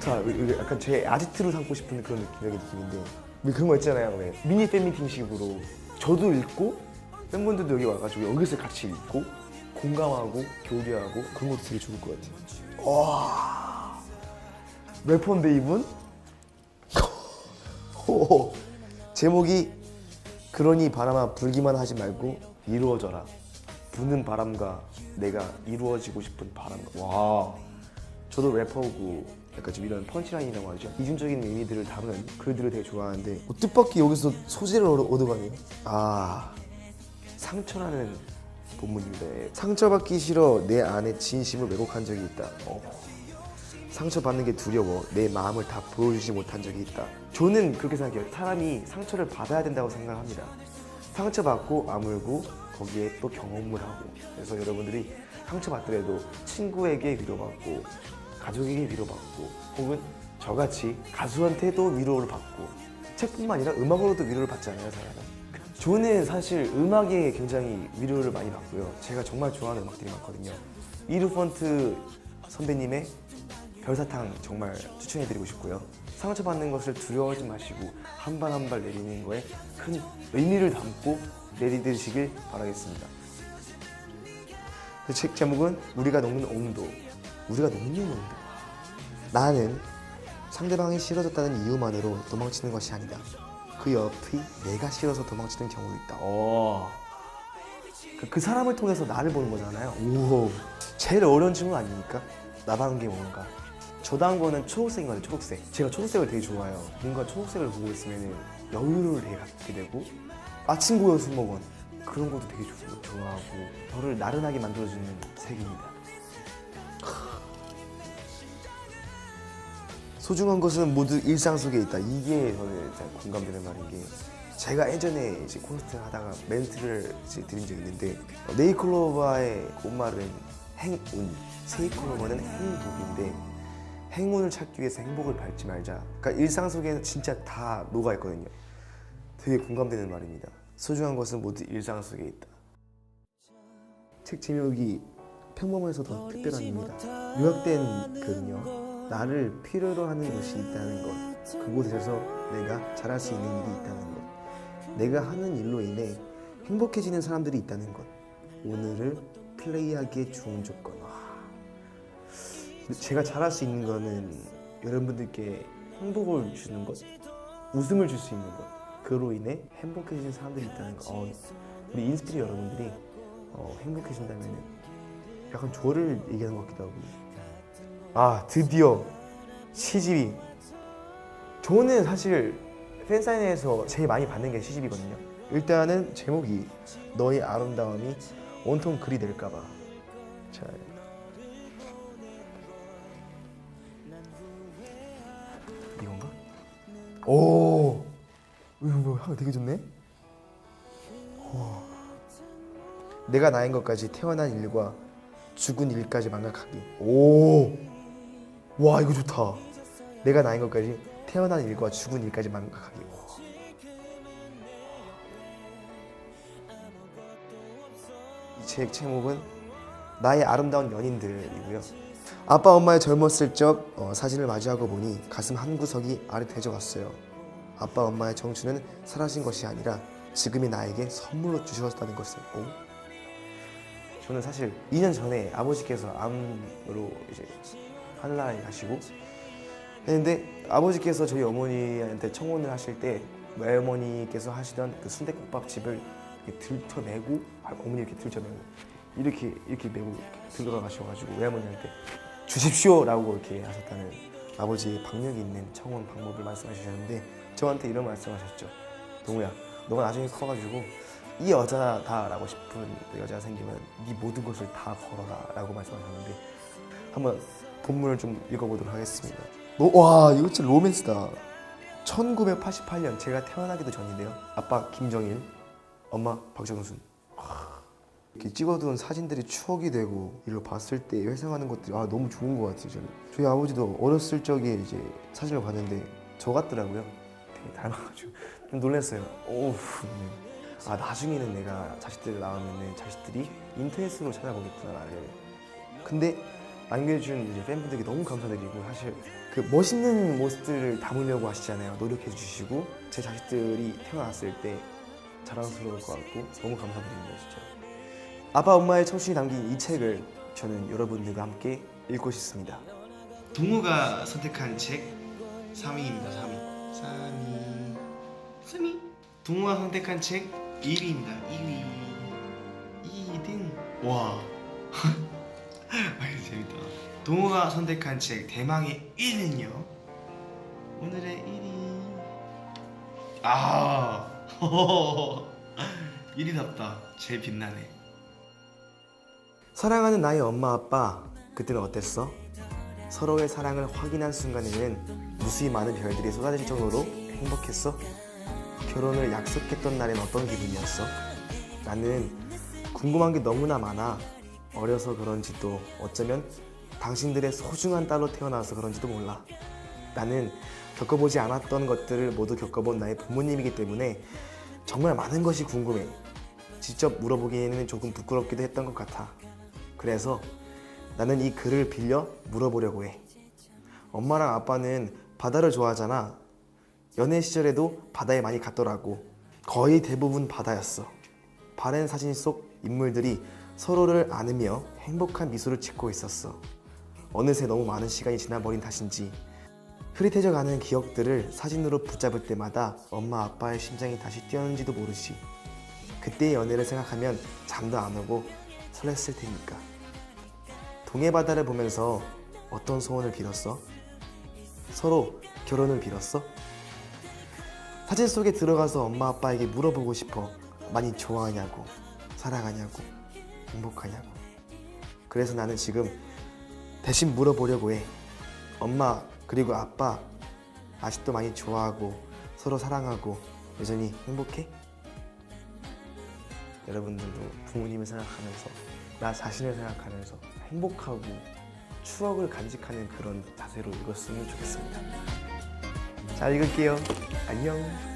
자, 약간 제 아지트로 삼고 싶은 그런 느낌인데 왜 그런 거 있잖아요. 왜 미니 팬미팅식으로 저도 읽고 팬분들도 여기 와가지고 여기서 같이 읽고 공감하고 교류하고 그런 것도 되게 좋을 것 같아요. 와, 래퍼인데 이분? 제목이 그러니 바람아 불기만 하지 말고 이루어져라. 부는 바람과 내가 이루어지고 싶은 바람과. 와, 저도 래퍼고 약간 좀 이런 펀치라인이라고 하죠. 이중적인 의미들을 담은 글들을 되게 좋아하는데 뜻밖의 여기서 소재를 얻어가네요. 아, 상처라는 본문입니다. 상처받기 싫어 내 안에 진심을 왜곡한 적이 있다. 상처받는 게 두려워 내 마음을 다 보여주지 못한 적이 있다. 저는 그렇게 생각해요. 사람이 상처를 받아야 된다고 생각합니다. 상처받고 아물고 거기에 또 경험을 하고. 그래서 여러분들이 상처받더라도 친구에게 위로받고 가족에게 위로받고 혹은 저같이 가수한테도 위로를 받고 책뿐만 아니라 음악으로도 위로를 받잖아요, 사람은. 저는 사실 음악에 굉장히 위로를 많이 받고요. 제가 정말 좋아하는 음악들이 많거든요. 이루펀트 선배님의 별사탕 정말 추천해드리고 싶고요. 상처받는 것을 두려워하지 마시고 한 발 한 발 내리는 거에 큰 의미를 담고 내리시길 바라겠습니다. 책 제목은 우리가 녹는 온도. 우리가 녹는 온도. 나는 상대방이 싫어졌다는 이유만으로 도망치는 것이 아니다. 그 옆이 내가 싫어서 도망치는 경우도 있다. 그 사람을 통해서 나를 보는 거잖아요. 오, 제일 어려운 질문 아닙니까? 나다운 게 뭔가. 저다운 거는 초록색인 거예요. 초록색. 제가 초록색을 되게 좋아해요. 뭔가 초록색을 보고 있으면 여유를 되게 갖게 되고 아침 고요 수목원 그런 것도 되게 좋아하고 저를 나른하게 만들어주는 색입니다. 소중한 것은 모두 일상 속에 있다. 이게 저는 공감되는 말인 게 제가 예전에 이제 콘서트 하다가 멘트를 이제 드린 적이 있는데 네이클로바의 꽃말은 행운, 세이클로바는 행복인데 행운을 찾기 위해서 행복을 밟지 말자. 그러니까 일상 속에는 진짜 다 녹아 있거든요. 되게 공감되는 말입니다. 소중한 것은 모두 일상 속에 있다. 책 제목이 평범해서 더 특별한 입니다. 요약된 글은요. 나를 필요로 하는 곳이 있다는 것, 그곳에서 내가 잘할 수 있는 일이 있다는 것, 내가 하는 일로 인해 행복해지는 사람들이 있다는 것, 오늘을 플레이하기에 좋은 조건. 제가 잘할 수 있는 거는 여러분들께 행복을 주는 것, 웃음을 줄 수 있는 것, 그로 인해 행복해지는 사람들이 있다는 것. 우리 인스피리 여러분들이 행복해진다면 약간 저를 얘기하는 것 같기도 하고. 아, 드디어 시집이. 저는 사실 팬사인회에서 제일 많이 받는 게 시집이거든요. 일단은 제목이 너의 아름다움이 온통 글이 될까봐. 자, 이건가? 오, 이거 향 되게 좋네. 내가 나인 것까지 태어난 일과 죽은 일까지 망각하기. 오, 와 이거 좋다. 내가 나인 것까지 태어난 일과 죽은 일까지 망각하기. 이 책 제목은 나의 아름다운 연인들이고요. 아빠 엄마의 젊었을 적 사진을 마주하고 보니 가슴 한 구석이 아릿해져갔어요. 아빠 엄마의 청춘은 사라진 것이 아니라 지금의 나에게 선물로 주셨다는 것을. 저는 사실 2년 전에 아버지께서 암으로 이제 하늘나라에 가시고 했는데 아버지께서 저희 어머니한테 청혼을 하실 때 외어머니께서 하시던 그 순댓국밥집을 이렇게 들쳐매고 어머니 이렇게 들쳐매고 이렇게 메고 들어가 가셔가지고 외어머니한테 주십시오라고 이렇게 하셨다는 아버지의 박력이 있는 청혼 방법을 말씀하셨는데 저한테 이런 말씀하셨죠. 동우야, 너가 나중에 커가지고 이 여자다라고 싶은 여자가 생기면 네 모든 것을 다 걸어라 라고 말씀하셨는데 한번 본문을 좀 읽어보도록 하겠습니다. 와, 이거 진짜 로맨스다. 1988년 제가 태어나기도 전인데요. 아빠 김정일, 엄마 박정순. 이렇게 찍어둔 사진들이 추억이 되고 이걸 봤을 때 회상하는 것들이 너무 좋은 것 같아요. 저는 저희 아버지도 어렸을 적에 이제 사진을 봤는데 저 같더라고요. 되게 닮아가지고 좀 놀랐어요. 나중에는 내가 자식들 낳으면 자식들이 인터넷으로 찾아보겠구나 나를. 근데 남겨준 이제 팬분들께 너무 감사드리고 사실 그 멋있는 모습들을 담으려고 하시잖아요. 노력해 주시고 제 자식들이 태어났을 때 자랑스러울 것 같고 너무 감사드립니다. 진짜. 아빠 엄마의 청춘이 담긴 이 책을 저는 여러분들과 함께 읽고 싶습니다. 동우가 선택한 책 3위입니다. 3위. 동우가 선택한 책 1위입니다. 2등. 와. 재밌다. 동우가 선택한 책 대망의 1위는요. 오늘의 1위. 1위답다. 제일 빛나네. 사랑하는 나의 엄마 아빠, 그때는 어땠어? 서로의 사랑을 확인한 순간에는 무수히 많은 별들이 쏟아질 정도로 행복했어? 결혼을 약속했던 날엔 어떤 기분이었어? 나는 궁금한 게 너무나 많아. 어려서 그런지 또 어쩌면 당신들의 소중한 딸로 태어나서 그런지도 몰라. 나는 겪어보지 않았던 것들을 모두 겪어본 나의 부모님이기 때문에 정말 많은 것이 궁금해. 직접 물어보기에는 조금 부끄럽기도 했던 것 같아. 그래서 나는 이 글을 빌려 물어보려고 해. 엄마랑 아빠는 바다를 좋아하잖아. 연애 시절에도 바다에 많이 갔더라고. 거의 대부분 바다였어. 바랜 사진 속 인물들이 서로를 안으며 행복한 미소를 짓고 있었어. 어느새 너무 많은 시간이 지나버린 탓인지 흐릿해져가는 기억들을 사진으로 붙잡을 때마다 엄마 아빠의 심장이 다시 뛰었는지도 모르지. 그때의 연애를 생각하면 잠도 안 오고 설렜을 테니까. 동해 바다를 보면서 어떤 소원을 빌었어? 서로 결혼을 빌었어? 사진 속에 들어가서 엄마 아빠에게 물어보고 싶어. 많이 좋아하냐고, 사랑하냐고, 행복하냐고. 그래서 나는 지금 대신 물어보려고 해. 엄마 그리고 아빠 아직도 많이 좋아하고 서로 사랑하고 여전히 행복해? 여러분들도 부모님을 생각하면서 나 자신을 생각하면서 행복하고 추억을 간직하는 그런 자세로 읽었으면 좋겠습니다. 잘 읽을게요. 안녕.